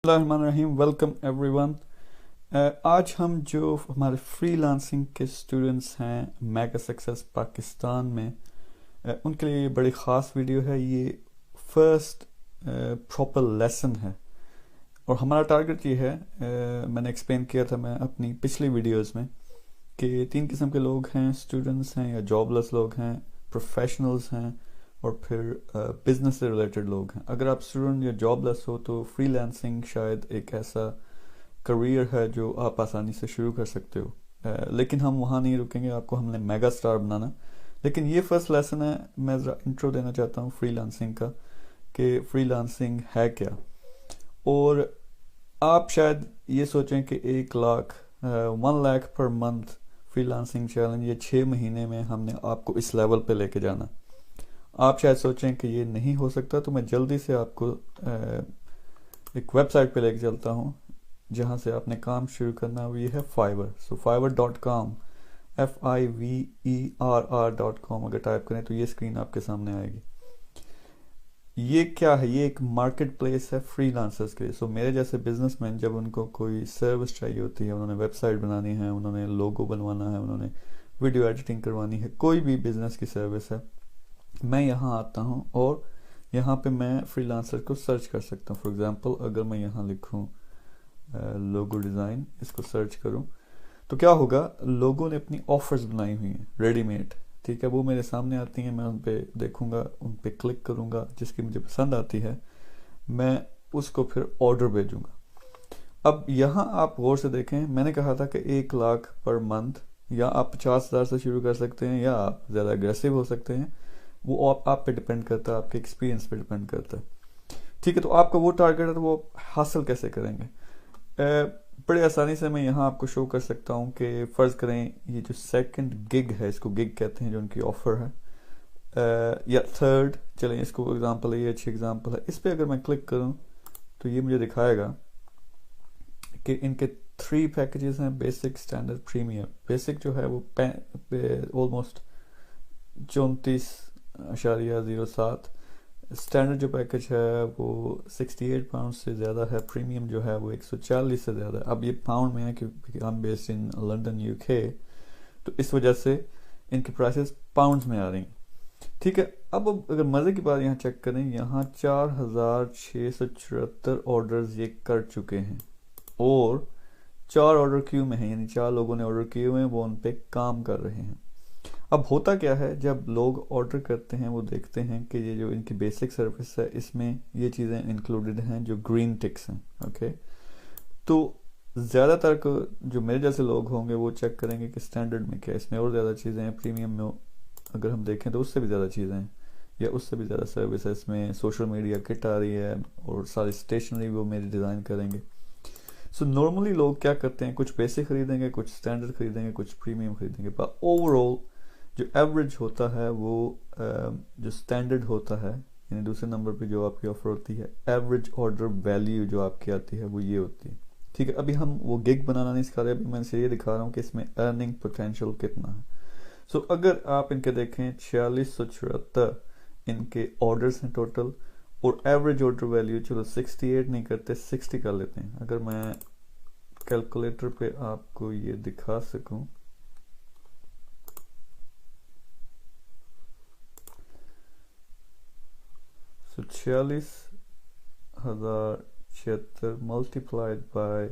रहीम welcome everyone. आज हम जो हमारे फ्रीलांसिंग के स्टूडेंट्स हैं मेगा सक्सेस पाकिस्तान में, उनके लिए ये बड़ी ख़ास वीडियो है। ये फर्स्ट प्रॉपर लेसन है और हमारा टारगेट ये है, मैंने एक्सप्लेन किया था मैं अपनी पिछली वीडियोस में कि 3 किस्म के लोग हैं, स्टूडेंट्स हैं या जॉबलेस लोग हैं, प्रोफेशनल्स हैं और फिर बिजनेस से रिलेटेड लोग हैं। अगर आप स्टूडेंट या जॉबलेस हो तो फ्रीलांसिंग शायद एक ऐसा करियर है जो आप आसानी से शुरू कर सकते हो। लेकिन हम वहाँ नहीं रुकेंगे, आपको हमने मेगा स्टार बनाना। लेकिन ये फर्स्ट लेसन है, मैं ज़रा इंट्रो देना चाहता हूँ फ्रीलांसिंग का कि फ्रीलांसिंग है क्या। और आप शायद ये सोचें कि 1 lakh 1 lakh per month freelancing challenge, ये 6 महीने में हमने आपको इस लेवल पे लेके जाना। आप शायद सोचें कि ये नहीं हो सकता, तो मैं जल्दी से आपको एक वेबसाइट पे लेके चलता हूँ जहाँ से आपने काम शुरू करना है। ये है फाइवर। सो fiverr.com fiverr.com अगर टाइप करें तो ये स्क्रीन आपके सामने आएगी। ये क्या है? ये एक मार्केट प्लेस है फ्रीलांसर्स के लिए। सो मेरे जैसे बिजनेसमैन जब उनको कोई सर्विस चाहिए होती है, उन्होंने वेबसाइट बनानी है, उन्होंने लोगो बनवाना है, उन्होंने वीडियो एडिटिंग करवानी है, कोई भी बिजनेस की सर्विस है, मैं यहाँ आता हूँ और यहाँ पे मैं फ्रीलांसर को सर्च कर सकता हूँ। फॉर एग्जांपल अगर मैं यहाँ लिखूँ लोगो डिज़ाइन, इसको सर्च करूँ तो क्या होगा, लोगों ने अपनी ऑफर्स बनाई हुई हैं रेडीमेड, ठीक है, वो मेरे सामने आती हैं। मैं उन पे देखूँगा, उन पे क्लिक करूँगा, जिसकी मुझे पसंद आती है मैं उसको फिर ऑर्डर भेजूँगा। अब यहाँ आप गौर से देखें, मैंने कहा था कि 1 लाख पर मंथ, या आप 50,000 से शुरू कर सकते हैं या आप ज़्यादा अग्रेसिव हो सकते हैं, वो आप पे डिपेंड करता है, आपके एक्सपीरियंस पे डिपेंड करता है। ठीक है, तो आपका वो टारगेट है तो वो हासिल कैसे करेंगे? बड़े आसानी से मैं यहाँ आपको शो कर सकता हूँ कि फ़र्ज़ करें ये जो सेकंड गिग है, इसको गिग कहते हैं जो उनकी ऑफ़र है, या थर्ड, चलें इसको एग्जांपल है, ये अच्छी एग्जांपल है। इस पर अगर मैं क्लिक करूँ तो ये मुझे दिखाएगा कि इनके 3 पैकेजेस हैं, बेसिक, स्टैंडर्ड, प्रीमियम। बेसिक जो है वो ऑलमोस्ट 34.07। स्टैंडर्ड जो पैकेज है वो 68 पाउंड से ज़्यादा है, प्रीमियम जो है वो 140 से ज़्यादा है। अब ये पाउंड में है क्योंकि हम बेस्ड इन लंदन यूके, तो इस वजह से इनकी प्राइसेस पाउंड्स में आ रही हैं। ठीक है, अब अगर मज़े की बात यहाँ चेक करें, यहाँ 4,674 ऑर्डर्स ये कर चुके हैं और 4 ऑर्डर क्यू में हैं, यानी 4 लोगों ने ऑर्डर किए हुए हैं, वो उन पे काम कर रहे हैं। अब होता क्या है, जब लोग ऑर्डर करते हैं वो देखते हैं कि ये जो इनकी बेसिक सर्विस है इसमें ये चीज़ें इंक्लूडेड हैं जो ग्रीन टिक्स हैं। ओके, तो ज़्यादातर को जो मेरे जैसे लोग होंगे वो चेक करेंगे कि स्टैंडर्ड में क्या, इसमें और ज़्यादा चीज़ें हैं, प्रीमियम में अगर हम देखें तो उससे भी ज़्यादा चीज़ें हैं या उससे भी ज़्यादा सर्विस है, इसमें सोशल मीडिया किट आ रही है और सारी स्टेशनरी वो मेरी डिज़ाइन करेंगे। सो नॉर्मली लोग क्या करते हैं, कुछ बेसिक खरीदेंगे, कुछ स्टैंडर्ड खरीदेंगे, कुछ प्रीमियम खरीदेंगे, पर ओवरऑल जो एवरेज होता है वो जो स्टैंडर्ड होता है, यानी दूसरे नंबर पे जो आपकी ऑफर होती है, एवरेज ऑर्डर वैल्यू जो आपकी आती है वो ये होती है। ठीक है, अभी हम वो गिग बनाना नहीं सिखा रहे, अभी मैं ये दिखा रहा हूँ कि इसमें अर्निंग पोटेंशियल कितना है। सो अगर आप इनके देखें 4674 इनके ऑर्डर्स हैं टोटल, और एवरेज ऑर्डर वैल्यू, चलो 68 नहीं करते, 60 कर लेते हैं। अगर मैं कैलकुलेटर पे आपको ये दिखा सकूं, तो 46,076 मल्टीप्लाइड बाय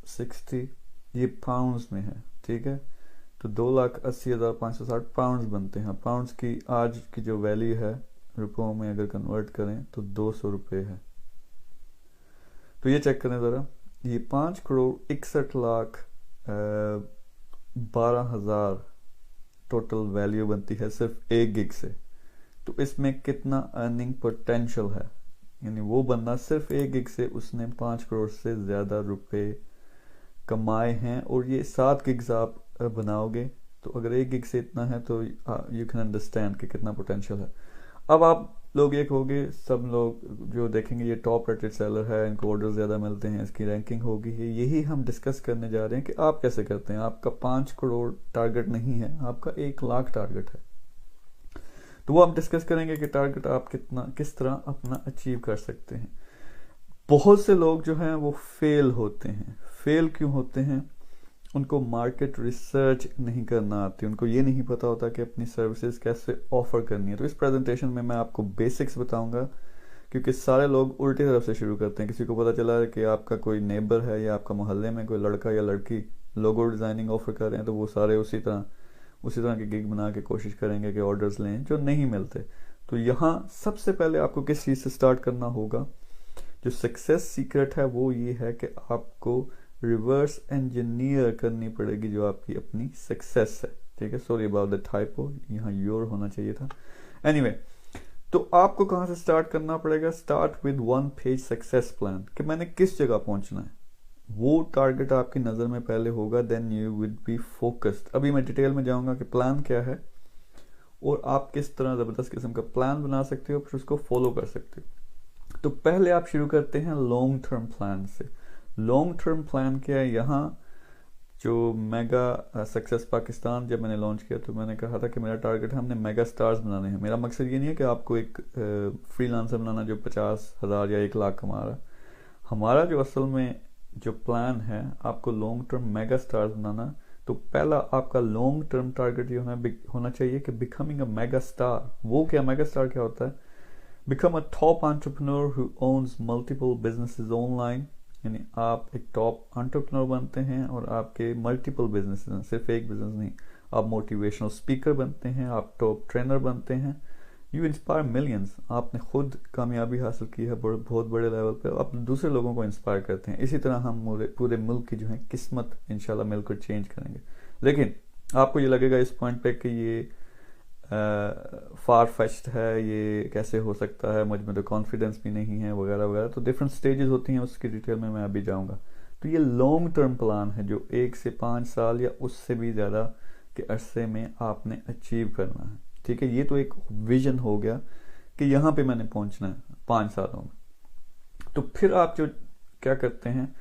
60, ये पाउंड्स में है। ठीक है, तो 2,80,560 पाउंड्स बनते हैं। पाउंड्स की आज की जो वैल्यू है रुपयों में अगर कन्वर्ट करें तो 200 रुपये है। तो ये चेक करें ज़रा, ये 5,61,12,000 टोटल वैल्यू बनती है सिर्फ एक गिग से। तो इसमें कितना अर्निंग पोटेंशियल है, यानी वो बंदा सिर्फ एक गिग से उसने 5 करोड़ से ज़्यादा रुपए कमाए हैं। और ये 7 गिग्स आप बनाओगे तो अगर एक गिग से इतना है तो यू कैन अंडरस्टैंड कि कितना पोटेंशियल है। अब आप लोग ये कहोगे, सब लोग जो देखेंगे ये टॉप रेटेड सेलर है, इनको ऑर्डर ज़्यादा मिलते हैं, इसकी रैंकिंग होगी। यही हम डिस्कस करने जा रहे हैं कि आप कैसे करते हैं। आपका 5 करोड़ टारगेट नहीं है, आपका 1 लाख टारगेट है। तो वो हम डिस्कस करेंगे कि टारगेट आप किस तरह अपना अचीव कर सकते हैं। बहुत से लोग जो हैं वो फेल होते हैं। फेल क्यों होते हैं? उनको मार्केट रिसर्च नहीं करना आती, उनको ये नहीं पता होता कि अपनी सर्विसेज कैसे ऑफर करनी है। तो इस प्रेजेंटेशन में मैं आपको बेसिक्स बताऊंगा, क्योंकि सारे लोग उल्टी तरफ से शुरू करते हैं। किसी को पता चला है कि आपका कोई नेबर है या आपका मोहल्ले में कोई लड़का या लड़की लोगो डिजाइनिंग ऑफर कर रहे हैं, तो वो सारे उसी तरह की गिग बना के कोशिश करेंगे कि ऑर्डर्स लें, जो नहीं मिलते। तो यहाँ सबसे पहले आपको किस चीज़ से स्टार्ट करना होगा? जो सक्सेस सीक्रेट है वो ये है कि आपको रिवर्स इंजीनियर करनी पड़ेगी जो आपकी अपनी सक्सेस है। ठीक है, सॉरी अबाउट द टाइपो, यहाँ योर होना चाहिए था। एनीवे, तो आपको कहाँ से स्टार्ट करना पड़ेगा? Start with 1 page success plan, कि मैंने किस जगह पहुंचना है। वो टारगेट आपकी नज़र में पहले होगा, then you will be focused. अभी मैं डिटेल में जाऊंगा कि प्लान क्या है और आप किस तरह ज़बरदस्त किस्म का प्लान बना सकते हो, फिर उसको फॉलो कर सकते हो। तो पहले आप शुरू करते हैं लॉन्ग टर्म प्लान से। लॉन्ग टर्म प्लान क्या है? यहाँ जो मेगा सक्सेस पाकिस्तान जब मैंने लॉन्च किया तो मैंने कहा था कि मेरा टारगेट है हमने मेगा स्टार्स बनाने हैं। मेरा मकसद ये नहीं है कि आपको एक फ्रीलांसर बनाना जो 50,000 या 1 लाख कमा रहा है। हमारा जो असल में जो प्लान है, आपको लॉन्ग टर्म मेगा स्टार्स बनाना। तो पहला आपका लॉन्ग टर्म टारगेट ये होना चाहिए कि बिकमिंग अ मेगा स्टार। वो क्या, मेगा स्टार क्या होता है? Become a top entrepreneur who owns multiple businesses online, यानी आप एक टॉप एंटरप्रेन्योर बनते हैं और आपके मल्टीपल बिजनेस हैं, सिर्फ एक बिजनेस नहीं। आप मोटिवेशनल स्पीकर बनते हैं, आप टॉप ट्रेनर बनते हैं, यू इंस्पायर मिलियंस। आपने खुद कामयाबी हासिल की है बहुत बड़े लेवल पे, आप दूसरे लोगों को इंस्पायर करते हैं। इसी तरह हम पूरे मुल्क की जो है किस्मत इंशाल्लाह मिलकर चेंज करेंगे। लेकिन आपको ये लगेगा इस पॉइंट पे कि ये फार फेच्ड है, ये कैसे हो सकता है, मुझ में तो कॉन्फिडेंस भी नहीं है, वगैरह वगैरह। तो डिफरेंट स्टेजेस होती हैं, उसकी डिटेल में मैं अभी जाऊंगा। तो ये लॉन्ग टर्म प्लान है जो 1 से 5 साल या उससे भी ज़्यादा के अरसे में आपने अचीव करना है। ठीक है, ये तो एक विजन हो गया कि यहाँ पे मैंने पहुंचना है 5 सालों में। तो फिर आप जो क्या करते हैं,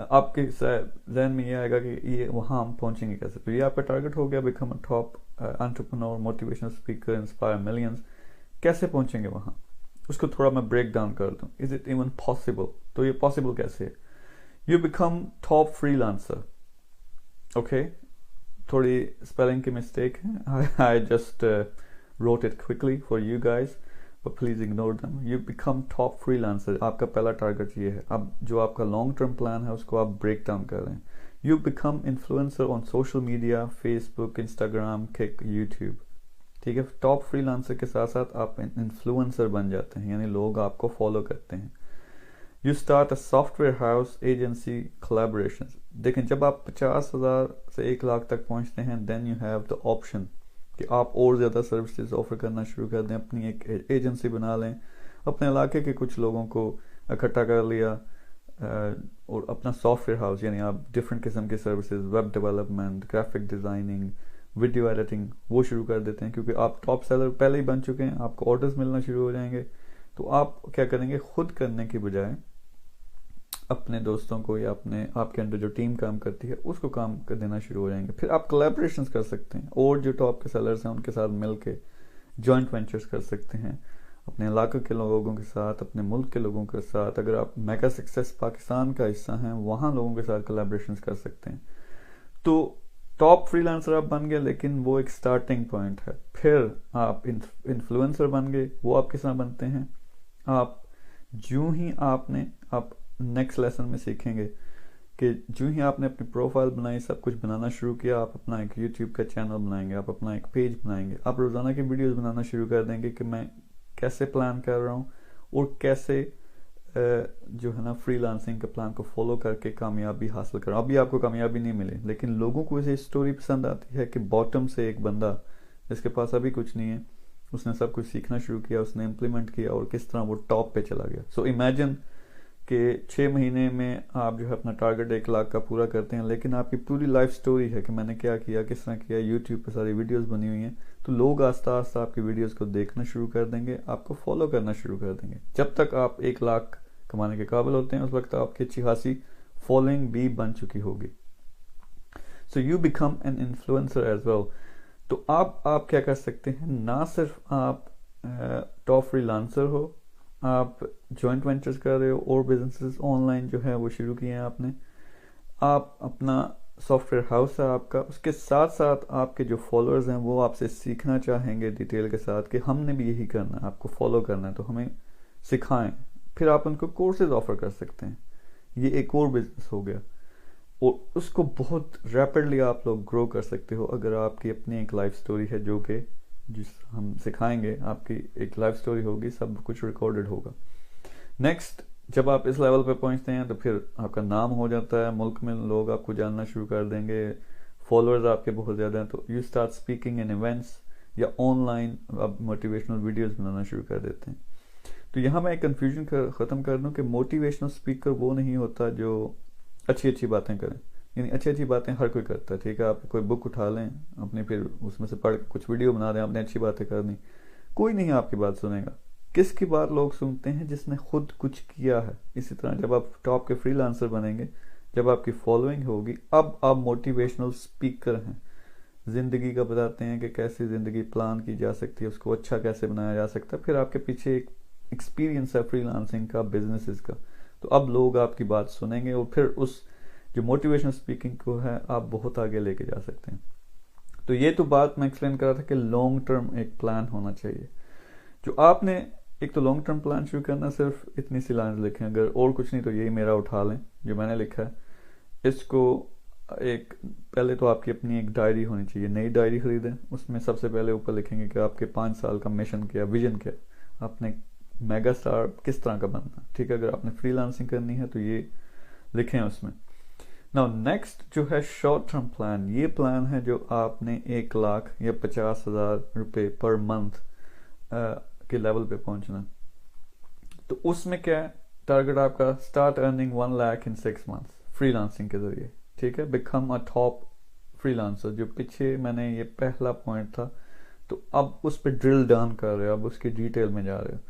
आपके जहन में ये आएगा कि ये वहाँ हम पहुंचेंगे कैसे। तो ये आपका टारगेट हो गया, become a top entrepreneur, motivational speaker, inspire millions. कैसे पहुंचेंगे वहाँ, उसको थोड़ा मैं ब्रेक डाउन कर दूँ। Is it even possible? तो ये पॉसिबल कैसे है? You become top freelancer. Okay, थोड़ी स्पेलिंग की मिस्टेक है, I just wrote it quickly for you guys, but please ignore them. You become top freelancer. आपका पहला टारगेट ये है। अब जो आपका लॉन्ग टर्म प्लान है उसको आप ब्रेक डाउन कर रहे हैं। You become influencer on social media, Facebook, Instagram, Kick, YouTube. ठीक है, टॉप फ्रीलांसर के साथ साथ आप इन्फ्लुएंसर बन जाते हैं, यानी लोग आपको फॉलो करते हैं। You start a software house, agency, collaborations. देखें, जब आप 50,000 से 1 लाख तक पहुंचते हैं, then you have the option कि आप और ज़्यादा सर्विसेज ऑफर करना शुरू कर दें, अपनी एक एजेंसी बना लें, अपने इलाके के कुछ लोगों को इकट्ठा कर लिया और अपना सॉफ्टवेयर हाउस, यानी आप डिफरेंट किस्म के services, web development, graphic designing, video editing, वो शुरू कर देते हैं। क्योंकि आप टॉप सेलर पहले ही बन चुके हैं, आपको ऑर्डर्स मिलना शुरू हो जाएंगे। तो आप क्या करेंगे, खुद करने की बजाय अपने दोस्तों को या आपके अंदर जो टीम काम करती है उसको काम कर देना शुरू हो जाएंगे। फिर आप कोलैबोरेशंस कर सकते हैं और जो टॉप के सेलर्स हैं उनके साथ मिलके जॉइंट वेंचर्स कर सकते हैं, अपने इलाके के लोगों के साथ, अपने मुल्क के लोगों के साथ। अगर आप मेगा सक्सेस पाकिस्तान का हिस्सा हैं, वहाँ लोगों के साथ कोलैबोरेशंस कर सकते हैं। तो टॉप फ्रीलांसर आप बन गए, लेकिन वो एक स्टार्टिंग पॉइंट है। फिर आप इन्फ्लुएंसर बन गए, वो आप किस तरह बनते हैं? आप जो ही आप नेक्स्ट लेसन में सीखेंगे कि जो ही आपने अपनी प्रोफाइल बनाई, सब कुछ बनाना शुरू किया, आप अपना एक यूट्यूब का चैनल बनाएंगे, आप अपना एक पेज बनाएंगे, आप रोज़ाना की वीडियोस बनाना शुरू कर देंगे कि मैं कैसे प्लान कर रहा हूँ और कैसे जो है ना फ्रीलांसिंग के प्लान को फॉलो करके कामयाबी हासिल कर रहा हूँ। अभी आपको कामयाबी नहीं मिली, लेकिन लोगों को इसे स्टोरी पसंद आती है कि बॉटम से एक बंदा जिसके पास अभी कुछ नहीं है, उसने सब कुछ सीखना शुरू किया, उसने इम्प्लीमेंट किया और किस तरह वो टॉप पे चला गया। सो इमेजिन कि 6 महीने में आप जो है अपना टारगेट 1 लाख का पूरा करते हैं, लेकिन आपकी पूरी लाइफ स्टोरी है कि मैंने क्या किया, किस तरह किया। यूट्यूब पे सारी वीडियोस बनी हुई हैं, तो लोग आस्ता आस्ता आपकी वीडियोस को देखना शुरू कर देंगे, आपको फॉलो करना शुरू कर देंगे। जब तक आप 1 लाख कमाने के काबिल होते हैं, उस वक्त आपकी अच्छी खासी फॉलोइंग भी बन चुकी होगी। So you become an influencer as well. तो आप क्या कर सकते हैं, ना सिर्फ आप टॉप फ्रीलांसर हो, आप जॉइंट वेंचर्स कर रहे हो और बिजनेसेस ऑनलाइन जो है वो शुरू किए हैं आपने, आप अपना सॉफ्टवेयर हाउस है आपका, उसके साथ साथ आपके जो फॉलोअर्स हैं वो आपसे सीखना चाहेंगे डिटेल के साथ कि हमने भी यही करना है, आपको फॉलो करना है तो हमें सिखाएं, फिर आप उनको कोर्सेज ऑफर कर सकते हैं। ये एक और बिजनेस हो गया और उसको बहुत रैपिडली आप लोग ग्रो कर सकते हो अगर आपकी अपनी एक लाइफ स्टोरी है, जो कि जिस हम सिखाएंगे, आपकी एक लाइफ स्टोरी होगी, सब कुछ रिकॉर्डेड होगा। नेक्स्ट, जब आप इस लेवल पे पहुंचते हैं तो फिर आपका नाम हो जाता है, मुल्क में लोग आपको जानना शुरू कर देंगे, फॉलोअर्स आपके बहुत ज़्यादा हैं, तो you start speaking in events या ऑनलाइन आप मोटिवेशनल वीडियोस बनाना शुरू कर देते हैं। तो यहाँ मैं एक कन्फ्यूजन ख़त्म कर दूँ कि मोटिवेशनल स्पीकर वो नहीं होता जो अच्छी अच्छी बातें करें, यानी अच्छी अच्छी बातें हर कोई करता है, ठीक है, आप कोई बुक उठा लें अपनी, फिर उसमें से पढ़ कुछ वीडियो बना दें, आपने अच्छी बातें करनी, कोई नहीं आपकी बात सुनेगा। किसकी बात लोग सुनते हैं? जिसने खुद कुछ किया है। इसी तरह जब आप टॉप के फ्रीलांसर बनेंगे, जब आपकी फॉलोइंग होगी, अब आप मोटिवेशनल स्पीकर हैं, जिंदगी का बताते हैं कि कैसे जिंदगी प्लान की जा सकती है, उसको अच्छा कैसे बनाया जा सकता है, फिर आपके पीछे एक एक्सपीरियंस है फ्रीलांसिंग का, बिजनेसेस का, तो अब लोग आपकी बात सुनेंगे और फिर उस जो मोटिवेशनल स्पीकिंग को है आप बहुत आगे लेके जा सकते हैं। तो ये तो बात मैं एक्सप्लेन कर रहा था कि लॉन्ग टर्म एक प्लान होना चाहिए। जो आपने एक तो लॉन्ग टर्म प्लान शुरू करना, सिर्फ इतनी सी लाइन लिखें, अगर और कुछ नहीं तो यही मेरा उठा लें जो मैंने लिखा है, इसको एक पहले तो आपकी अपनी एक डायरी होनी चाहिए, नई डायरी खरीदें, उसमें सबसे पहले ऊपर लिखेंगे कि आपके 5 साल का मिशन क्या, विजन क्या, आपने मेगा स्टार किस तरह का बनना, ठीक है। अगर आपने फ्रीलांसिंग करनी है तो ये लिखें उसमें। नाउ नेक्स्ट जो है शॉर्ट टर्म प्लान, ये प्लान है जो आपने 1 लाख या 50,000 रुपये पर मंथ के लेवल पे पहुंचना। तो उसमें क्या है टारगेट आपका, स्टार्ट अर्निंग 1 लाख इन 6 मंथ्स फ्रीलांसिंग के जरिए, ठीक है, बिकम अ टॉप फ्रीलांसर, जो पीछे मैंने ये पहला पॉइंट था, तो अब उस पर ड्रिल डाउन कर रहे हो, अब उसकी डिटेल में जा रहे हो।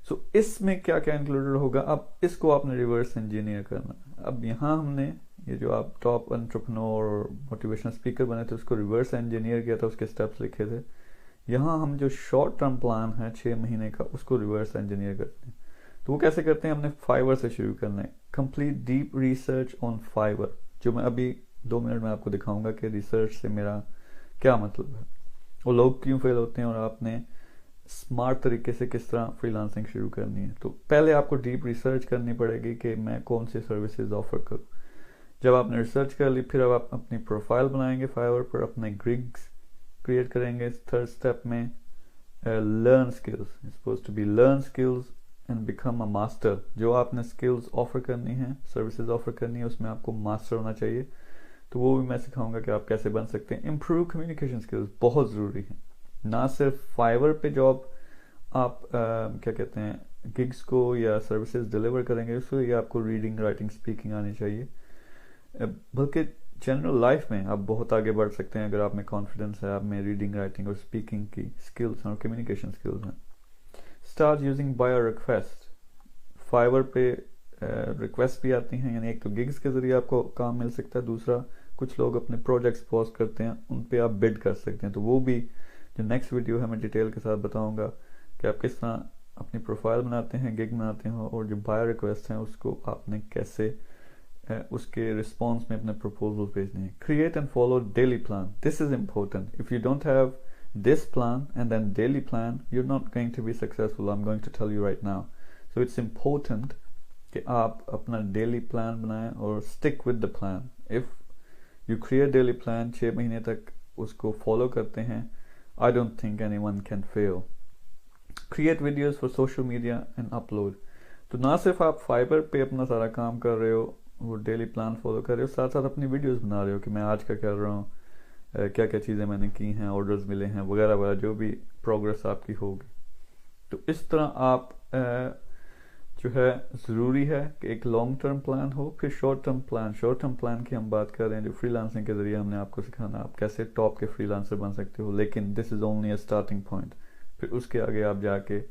सो इसमें क्या क्या इंक्लूडेड होगा, अब इसको आपने रिवर्स इंजीनियर करना है। अब यहाँ हमने ये जो आप टॉप एंटरप्रेन्योर और मोटिवेशनल स्पीकर बने थे उसको रिवर्स इंजीनियर किया था, उसके स्टेप्स लिखे थे। यहाँ हम जो शॉर्ट टर्म प्लान है 6 महीने का, उसको रिवर्स इंजीनियर करते हैं। तो वो कैसे करते हैं, हमने फाइवर से शुरू करना है। Complete deep research on Fiverr, जो मैं अभी 2 मिनट में आपको दिखाऊंगा कि रिसर्च से मेरा क्या मतलब है, वो लोग क्यों फेल होते हैं और आपने स्मार्ट तरीके से किस तरह फ्रीलांसिंग शुरू करनी है। तो पहले आपको डीप रिसर्च करनी पड़ेगी कि मैं कौन सी सर्विसेज ऑफर करूँ। जब आपने रिसर्च कर ली, फिर अब आप अपनी प्रोफाइल बनाएंगे फाइवर पर, अपने गिग्स क्रिएट करेंगे। थर्ड स्टेप में learn skills, suppose to be learn skills and become a master. जो आपने स्किल्स ऑफर करनी है, सर्विसेज ऑफर करनी है, उसमें आपको मास्टर होना चाहिए। तो वो भी मैं सिखाऊंगा कि आप कैसे बन सकते हैं। इम्प्रूव कम्युनिकेशन स्किल्स बहुत ज़रूरी है, ना सिर्फ फाइवर पे जॉब आप क्या कहते हैं गिग्स को या सर्विसेज डिलीवर करेंगे, उसके लिए आपको रीडिंग, राइटिंग, स्पीकिंग आनी चाहिए। बल्कि जनरल लाइफ में आप बहुत आगे बढ़ सकते हैं अगर आप में कॉन्फिडेंस है, आप में रीडिंग, राइटिंग और स्पीकिंग की स्किल्स और कम्युनिकेशन स्किल्स हैं। Start using bio request, Fiverr पे रिक्वेस्ट भी आती हैं, यानी एक तो गिग्स के जरिए आपको काम मिल सकता है, दूसरा कुछ लोग अपने प्रोजेक्ट्स पोस्ट करते हैं, उन पे आप बिड कर सकते हैं। तो वो भी जो नेक्स्ट वीडियो है मैं डिटेल के साथ बताऊंगा कि आप किस तरह अपनी प्रोफाइल बनाते हैं, गिग बनाते हो, और जो बायो रिक्वेस्ट हैं उसको आपने कैसे उसके रिस्पॉन्स में अपने प्रपोजल भेजने हैं। Create and follow daily plan, this is important. If you don't have this plan and then daily plan, you're not going to be successful. I'm going to tell you right now. So it's important कि आप अपना daily plan बनाएं और stick with the plan. If you create daily plan, 6 महीने तक उसको follow करते हैं, I don't think anyone can fail. Create videos for social media and upload. तो ना सिर्फ आप फाइबर पे अपना सारा काम कर रहे हो, वो डेली प्लान फॉलो कर रहे हो, साथ साथ अपनी वीडियोस बना रहे हो कि मैं आज का कर रहा हूँ, क्या क्या चीज़ें मैंने की हैं, ऑर्डर्स मिले हैं वगैरह वगैरह, जो भी प्रोग्रेस आपकी होगी। तो इस तरह आप जो है ज़रूरी है कि एक लॉन्ग टर्म प्लान हो, फिर short term plan. Short term plan की हम बात कर रहे हैं जो फ्रीलांसिंग के ज़रिए हमने आपको सिखाना, आप कैसे टॉप के फ्रीलांसर बन सकते हो, लेकिन this is only a starting point. फिर उसके आगे आप जाके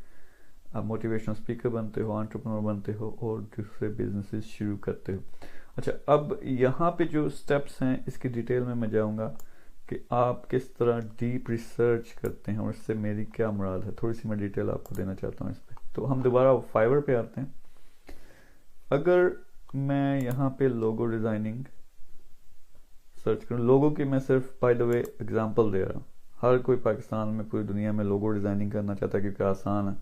आप मोटिवेशनल स्पीकर बनते हो, एंटरप्रेन्योर बनते हो और दूसरे बिजनेसेस शुरू करते हो। अच्छा, अब यहाँ पे जो स्टेप्स हैं इसकी डिटेल में मैं जाऊँगा कि आप किस तरह डीप रिसर्च करते हैं और इससे मेरी क्या मुराद है, थोड़ी सी मैं डिटेल आपको देना चाहता हूँ इस पर। तो हम दोबारा फाइवर पे आते हैं। अगर मैं यहाँ पे लोगो डिज़ाइनिंग सर्च करूँ, लोगो की मैं सिर्फ बाय द वे एग्जांपल दे रहा हूँ, हर कोई पाकिस्तान में पूरी दुनिया में लोगो डिज़ाइनिंग करना चाहता है क्योंकि आसान है,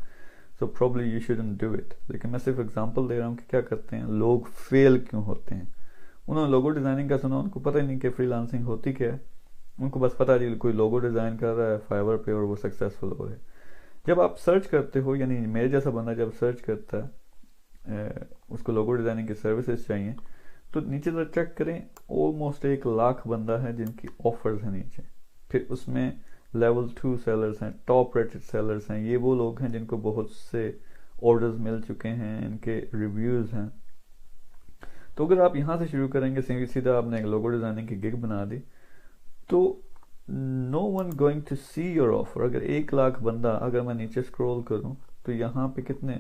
so probably you shouldn't do it, लेकिन मैं सिर्फ एग्जांपल दे रहा हूँ कि क्या करते हैं लोग, फेल क्यों होते हैं। उन्होंने लोगो डिज़ाइनिंग का सुना, उनको पता ही नहीं कि फ्रीलांसिंग होती क्या है, उनको बस पता है कोई लोगो डिज़ाइन कर रहा है फाइवर पे और वो सक्सेसफुल हो रहे हैं। जब आप सर्च करते हो, यानी मेरे जैसा बंदा जब सर्च करता है, उसको लोगो डिज़ाइनिंग की सर्विसेज चाहिए, तो नीचे तक चेक करें, ऑलमोस्ट 1 लाख बंदा है जिनकी ऑफर्स हैं नीचे। फिर उसमें लेवल 2 सेलर्स हैं, टॉप रेटेड सेलर्स हैं, ये वो लोग हैं जिनको बहुत से ऑर्डर्स मिल चुके हैं, इनके रिव्यूज़ हैं। तो अगर आप यहाँ से शुरू करेंगे, सीधा आपने एक लोगो डिज़ाइनिंग की गिग बना दी, तो no one going to see your offer. अगर 1 लाख बंदा, अगर मैं नीचे स्क्रॉल करूँ तो यहाँ पे कितने,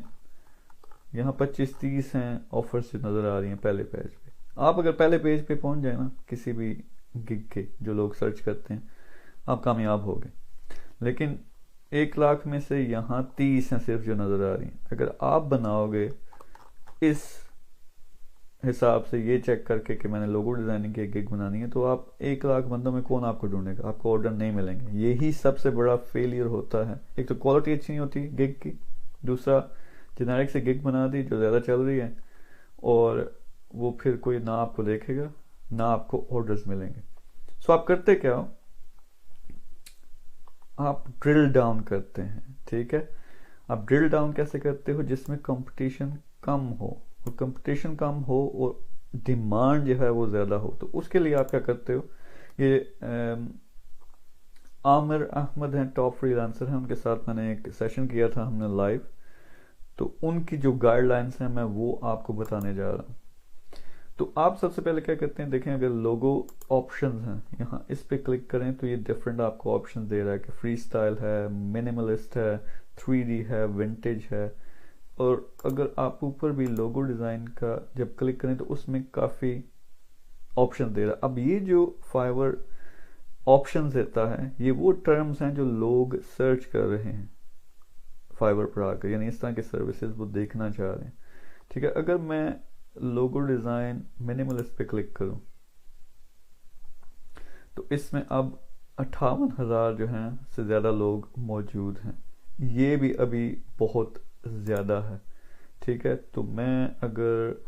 यहाँ 25-30 हैं ऑफर्स नज़र आ रही हैं पहले पेज पे। आप अगर पहले पेज पे पहुँच जाए ना किसी भी गिग के, जो लोग सर्च करते हैं, आप कामयाब हो गए। लेकिन 1 लाख में से यहाँ 30 हैं सिर्फ जो नज़र आ रही हैं। अगर आप बनाओगे इस हिसाब से, ये चेक करके कि मैंने लोगो डिज़ाइनिंग की एक गिग बनानी है, तो आप 1 लाख बंदों में कौन आपको ढूंढेगा, आपको ऑर्डर नहीं मिलेंगे। यही सबसे बड़ा फेलियर होता है। एक तो क्वालिटी अच्छी नहीं होती गिग की, दूसरा जेनेरिक से गिग बना दी जो ज़्यादा चल रही है, और वो फिर कोई ना आपको देखेगा ना आपको ऑर्डर्स मिलेंगे। सो आप करते क्या हो, आप ड्रिल डाउन करते हैं, ठीक है। आप ड्रिल डाउन कैसे करते हो, जिसमें कंपटीशन कम हो, और कंपटीशन कम हो और डिमांड जो है वो ज़्यादा हो। तो उसके लिए आप क्या करते हो, ये आमिर अहमद हैं, टॉप फ्रीलांसर हैं, उनके साथ मैंने एक सेशन किया था हमने लाइव, तो उनकी जो गाइडलाइंस हैं मैं वो आपको बताने जा रहा हूँ। तो आप सबसे पहले क्या करते हैं, देखें अगर लोगो ऑप्शंस हैं, यहाँ इस पे क्लिक करें तो ये डिफरेंट आपको ऑप्शंस दे रहा है कि फ्री स्टाइल है, मिनिमलिस्ट है, 3D है, विंटेज है। और अगर आप ऊपर भी लोगो डिज़ाइन का जब क्लिक करें तो उसमें काफ़ी ऑप्शन दे रहा है। अब ये जो फाइवर ऑप्शन देता है, ये वो टर्म्स हैं जो लोग सर्च कर रहे हैं फाइवर पर आकर, यानी इस तरह के सर्विसेज वो देखना चाह रहे हैं, ठीक है। अगर मैं लोगो डिज़ाइन मिनिमलिस्ट पे क्लिक करूं तो इसमें अब 58,000 जो हैं से ज़्यादा लोग मौजूद हैं। ये भी अभी बहुत ज़्यादा है, ठीक है। तो मैं अगर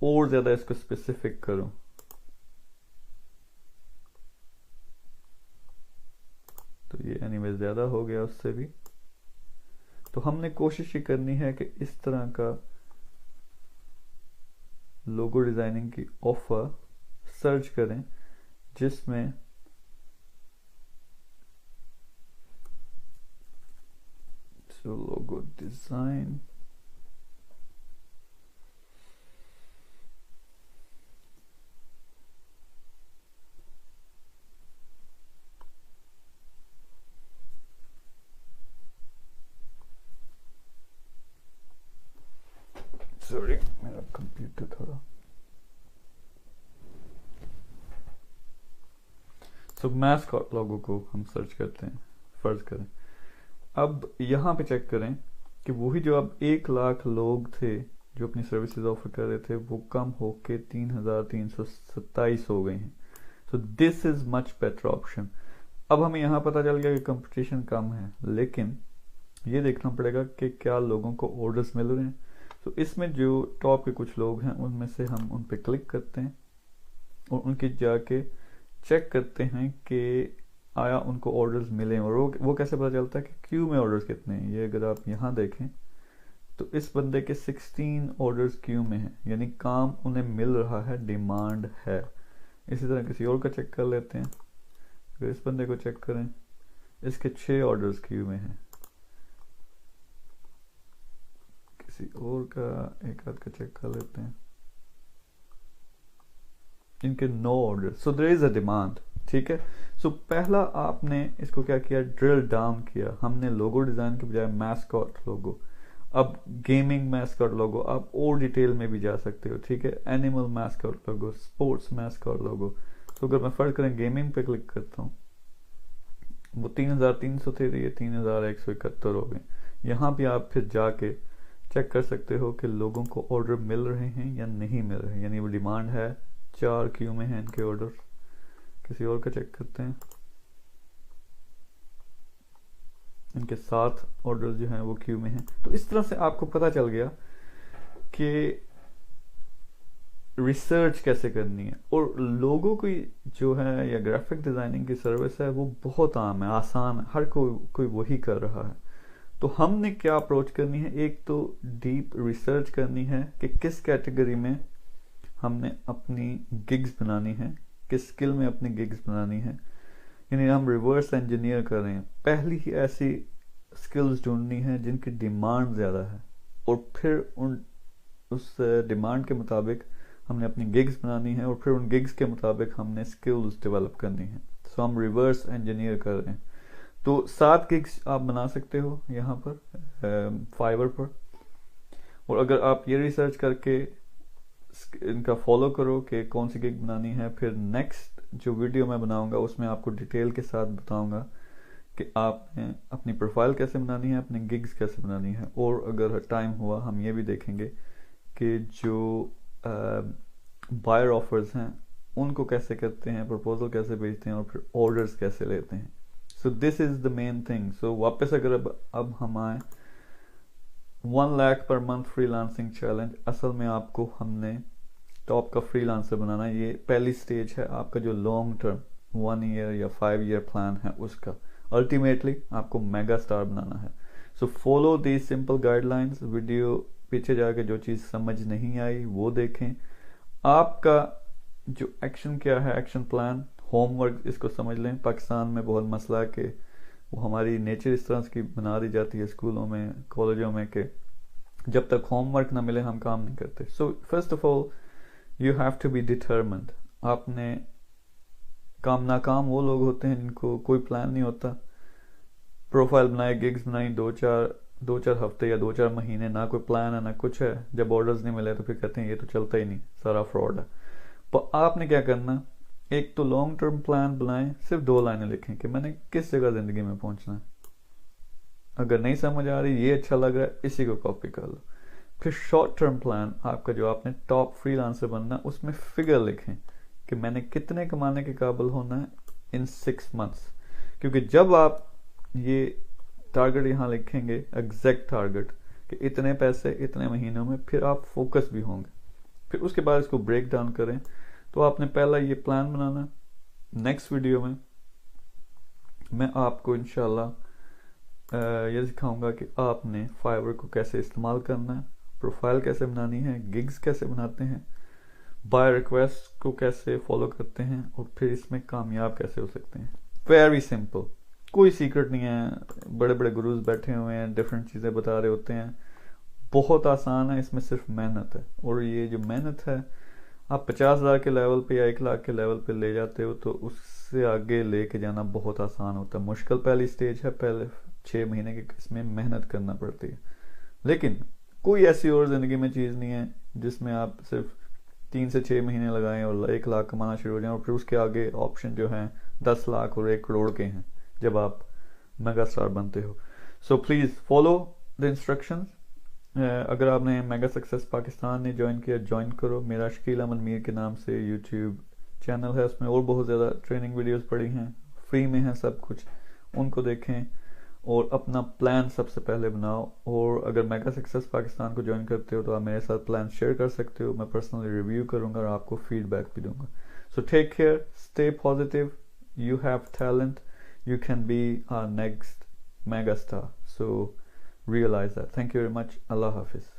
और ज़्यादा इसको स्पेसिफिक करूं, तो ये एनीवे ज़्यादा हो गया उससे भी। तो हमने कोशिश ये करनी है कि इस तरह का लोगो डिज़ाइनिंग की ऑफर सर्च करें जिसमें लोगो डिज़ाइन, सॉरी मेरा कंप्यूटर थोड़ा, सो मैस्कॉट लोगो को हम सर्च करते हैं, फर्ज करें। अब यहाँ पे चेक करें कि वही जो अब 1 लाख लोग थे जो अपनी सर्विसेज ऑफर कर रहे थे, वो कम होके 3,327 हो गए हैं। So this is much better option. अब हमें यहाँ पता चल गया कि कंपटीशन कम है, लेकिन ये देखना पड़ेगा कि क्या लोगों को ऑर्डर्स मिल रहे हैं। तो इसमें जो टॉप के कुछ लोग हैं उनमें से हम उन पे क्लिक करते हैं और उनके जाके चेक करते हैं कि आया उनको ऑर्डर्स मिले। और वो कैसे पता चलता है कि क्यू में ऑर्डर्स कितने हैं। ये अगर आप यहाँ देखें तो इस बंदे के 16 ऑर्डर्स क्यू में हैं, यानी काम उन्हें मिल रहा है, डिमांड है। इसी तरह किसी और का चेक कर लेते हैं। अगर इस बंदे को चेक करें, इसके 6 ऑर्डर्स क्यू में हैं। किसी और का एक आध का चेक कर लेते हैं, इनके 9 order. So there is a demand, ठीक है। सो पहला आपने इसको क्या किया, ड्रिल डाउन किया। हमने लोगो डिजाइन के बजाय मैस्कॉट लोगो, अब गेमिंग मैस्कॉट लोगो, आप और डिटेल में भी जा सकते हो, ठीक है। एनिमल मैस्कॉट लोगो, स्पोर्ट्स मैस्कॉट लोगो, तो अगर मैं फर्ज करें गेमिंग पे क्लिक करता हूँ, वो 3,300 थे, ये 3,171 हो गए। यहाँ भी आप फिर जाके चेक कर सकते हो कि लोगों को ऑर्डर मिल रहे हैं या नहीं मिल रहे हैं, यानी वो डिमांड है, 4 क्यू में है इनके ऑर्डर। किसी और का चेक करते हैं, इनके 7 ऑर्डर जो हैं वो क्यू में हैं। तो इस तरह से आपको पता चल गया कि रिसर्च कैसे करनी है। और लोगों की जो है या ग्राफिक डिजाइनिंग की सर्विस है वो बहुत आम है, आसान है, हर कोई वही कर रहा है। तो हमने क्या अप्रोच करनी है, एक तो डीप रिसर्च करनी है कि किस कैटेगरी में हमने अपनी गिग्स बनानी है, किस स्किल में अपनी गिग्स बनानी है, यानी हम रिवर्स इंजीनियर कर रहे हैं। पहली ही ऐसी स्किल्स ढूंढनी है जिनकी डिमांड ज़्यादा है, और फिर उस डिमांड के मुताबिक हमने अपनी गिग्स बनानी है, और फिर उन गिग्स के मुताबिक हमने स्किल्स डेवलप करनी है। सो हम रिवर्स इंजीनियर कर रहे हैं। तो 7 गिग्स आप बना सकते हो यहाँ पर फाइवर पर, और अगर आप ये रिसर्च करके इनका फॉलो करो कि कौन सी गिग बनानी है, फिर नेक्स्ट जो वीडियो मैं बनाऊंगा उसमें आपको डिटेल के साथ बताऊंगा कि आपने अपनी प्रोफाइल कैसे बनानी है, अपनी गिग्स कैसे बनानी है। और अगर टाइम हुआ हम ये भी देखेंगे कि जो बायर ऑफर्स हैं उनको कैसे करते हैं, प्रपोजल कैसे भेजते हैं, और फिर ऑर्डर्स कैसे लेते हैं। So this is the main thing. So वापस अगर अब हम आए 1 lakh per month freelancing challenge, असल में आपको हमने टॉप का फ्रीलांसर बनाना है। ये पहली स्टेज है आपका जो लॉन्ग टर्म 1 ईयर या 5 ईयर प्लान है उसका। अल्टीमेटली आपको मेगा स्टार बनाना है। So follow these simple guidelines. Video पीछे जाके जो चीज़ समझ नहीं आई वो देखें। आपका जो एक्शन क्या है, एक्शन प्लान, होमवर्क, इसको समझ लें। पाकिस्तान में बहुत मसला है कि वो हमारी नेचर इस तरह की बना दी जाती है स्कूलों में, कॉलेजों में, कि जब तक होमवर्क ना मिले हम काम नहीं करते। So first of all you have to be determined. आपने नाकाम वो लोग होते हैं जिनको कोई प्लान नहीं होता, प्रोफाइल बनाए, गिग्स बनाई, 2-4 हफ्ते या 2-4 महीने, ना कोई प्लान है ना कुछ है। जब ऑर्डर्स नहीं मिले तो फिर कहते हैं ये तो चलता ही नहीं, सारा फ्रॉड है। पर आपने क्या करना, एक तो लॉन्ग टर्म प्लान बनाएं, सिर्फ 2 लाइनें लिखें कि मैंने किस जगह जिंदगी में पहुंचना है। अगर नहीं समझ आ रही, ये अच्छा लग रहा है, इसी को कॉपी कर लो। फिर शॉर्ट टर्म प्लान आपका जो आपने टॉप फ्रीलांसर बनना, उसमें फिगर लिखें कि मैंने कितने कमाने के काबिल होना है इन 6 मंथ्स। क्योंकि जब आप ये टारगेट यहाँ लिखेंगे, एग्जैक्ट टारगेट कि इतने पैसे इतने महीनों में, फिर आप फोकस भी होंगे। फिर उसके बाद इसको ब्रेक डाउन करें। तो आपने पहला ये प्लान बनाना। नेक्स्ट वीडियो में मैं आपको इंशाल्लाह ये सिखाऊंगा कि आपने फाइवर को कैसे इस्तेमाल करना है, प्रोफाइल कैसे बनानी है, गिग्स कैसे बनाते हैं, बाय रिक्वेस्ट को कैसे फॉलो करते हैं, और फिर इसमें कामयाब कैसे हो सकते हैं। वेरी सिंपल, कोई सीक्रेट नहीं है। बड़े बड़े गुरुज बैठे हुए हैं, डिफरेंट चीज़ें बता रहे होते हैं, बहुत आसान है। इसमें सिर्फ मेहनत है, और ये जो मेहनत है आप 50,000 के लेवल पे या 1 लाख के लेवल पे ले जाते हो तो उससे आगे लेके जाना बहुत आसान होता है। मुश्किल पहली स्टेज है, पहले 6 महीने के, इसमें मेहनत करना पड़ती है। लेकिन कोई ऐसी और ज़िंदगी में चीज़ नहीं है जिसमें आप सिर्फ 3 से 6 महीने लगाएं और 1 लाख कमाना शुरू हो जाएं, और फिर उसके आगे ऑप्शन जो हैं 10 लाख और 1 करोड़ के हैं जब आप मेगा स्टार बनते हो। So please follow the instructions. अगर आपने मेगा सक्सेस पाकिस्तान ने ज्वाइन किया, ज्वाइन करो। मेरा शकील अहमद मीर के नाम से यूट्यूब चैनल है, उसमें और बहुत ज़्यादा ट्रेनिंग वीडियोस पड़ी हैं, फ्री में है सब कुछ, उनको देखें और अपना प्लान सबसे पहले बनाओ। और अगर मेगा सक्सेस पाकिस्तान को ज्वाइन करते हो तो आप मेरे साथ प्लान शेयर कर सकते हो, मैं पर्सनली रिव्यू करूँगा और आपको फीडबैक भी दूंगा। So take care, stay positive, you have talent, you can be our next mega star. So realize that. Thank you very much. Allah Hafiz.